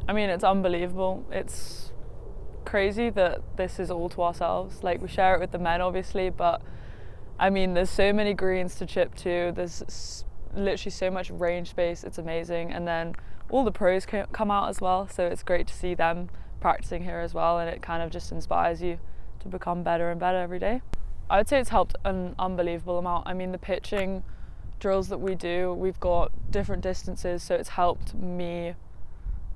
I mean, it's unbelievable. It's crazy that this is all to ourselves. Like, we share it with the men, obviously, but I mean, there's so many greens to chip to. There's literally so much range space. It's amazing. And then all the pros come out as well, so it's great to see them practicing here as well, and it kind of just inspires you to become better and better every day. I would say it's helped an unbelievable amount. I mean, the pitching drills that we do, we've got different distances, so it's helped me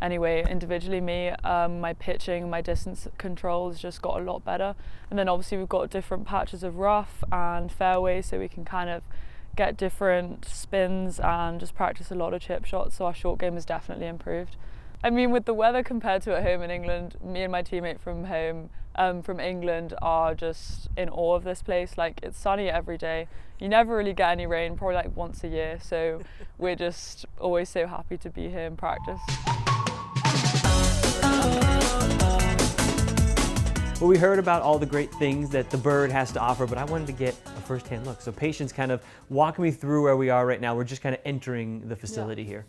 anyway, individually my pitching, my distance control has just got a lot better. And then obviously we've got different patches of rough and fairway, so we can kind of get different spins and just practice a lot of chip shots, so our short game has definitely improved. I mean, with the weather compared to at home in England, me and my teammate from home, from England, are just in awe of this place. Like, it's sunny every day. You never really get any rain, probably like once a year, so we're just always so happy to be here and practice. Well, we heard about all the great things that the Bird has to offer, but I wanted to get a first-hand look. So Patience, kind of walk me through where we are right now. We're just kind of entering the facility here.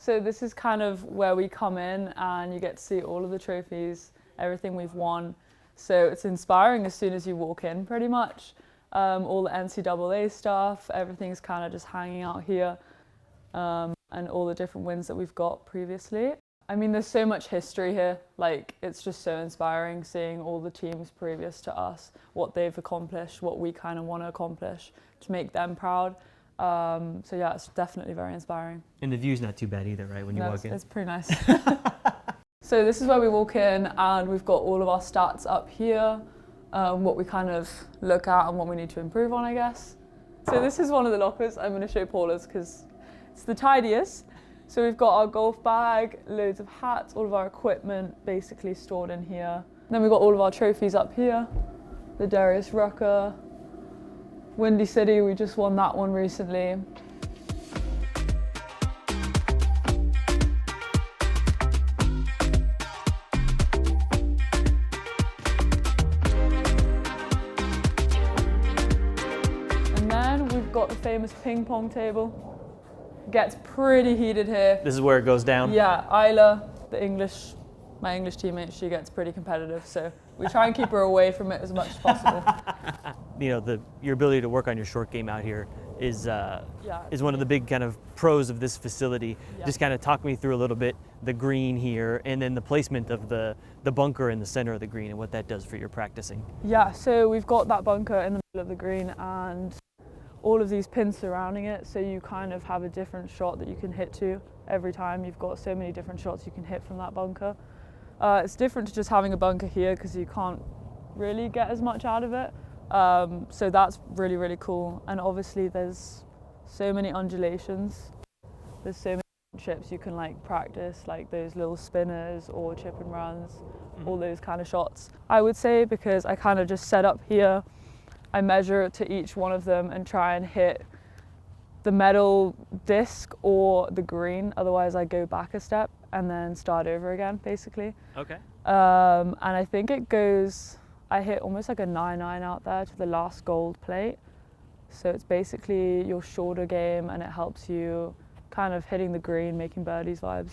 So this is kind of where we come in, and you get to see all of the trophies, everything we've won. So it's inspiring as soon as you walk in, pretty much. All the NCAA stuff, everything's kind of just hanging out here, and all the different wins that we've got previously. I mean, there's so much history here. Like, it's just so inspiring seeing all the teams previous to us, what they've accomplished, what we kind of want to accomplish to make them proud. So yeah, it's definitely very inspiring. And the view's not too bad either, right, when you walk in? It's pretty nice. So this is where we walk in, and we've got all of our stats up here, what we kind of look at and what we need to improve on, I guess. So this is one of the lockers. I'm going to show Paula's because it's the tidiest. So we've got our golf bag, loads of hats, all of our equipment basically stored in here. Then we've got all of our trophies up here. The Darius Rucker, Windy City, we just won that one recently. And then we've got the famous ping pong table. Gets pretty heated here. This is where it goes down? Yeah, Isla, my English teammate, she gets pretty competitive, so we try and keep her away from it as much as possible. You know, your ability to work on your short game out here is one of the big kind of pros of this facility. Yeah. Just kind of talk me through a little bit the green here, and then the placement of the bunker in the center of the green and what that does for your practicing. Yeah, so we've got that bunker in the middle of the green and all of these pins surrounding it, so you kind of have a different shot that you can hit to every time. You've got so many different shots you can hit from that bunker. It's different to just having a bunker here because you can't really get as much out of it. So that's really, really cool. And obviously there's so many undulations. There's so many chips you can like practice, like those little spinners or chip and runs, all those kind of shots. I would say, because I kind of just set up here, I measure to each one of them and try and hit the metal disc or the green. Otherwise I go back a step and then start over again, basically. Okay. And I think I hit almost like a 9-9 out there to the last gold plate. So it's basically your shorter game, and it helps you kind of hitting the green, making birdies vibes.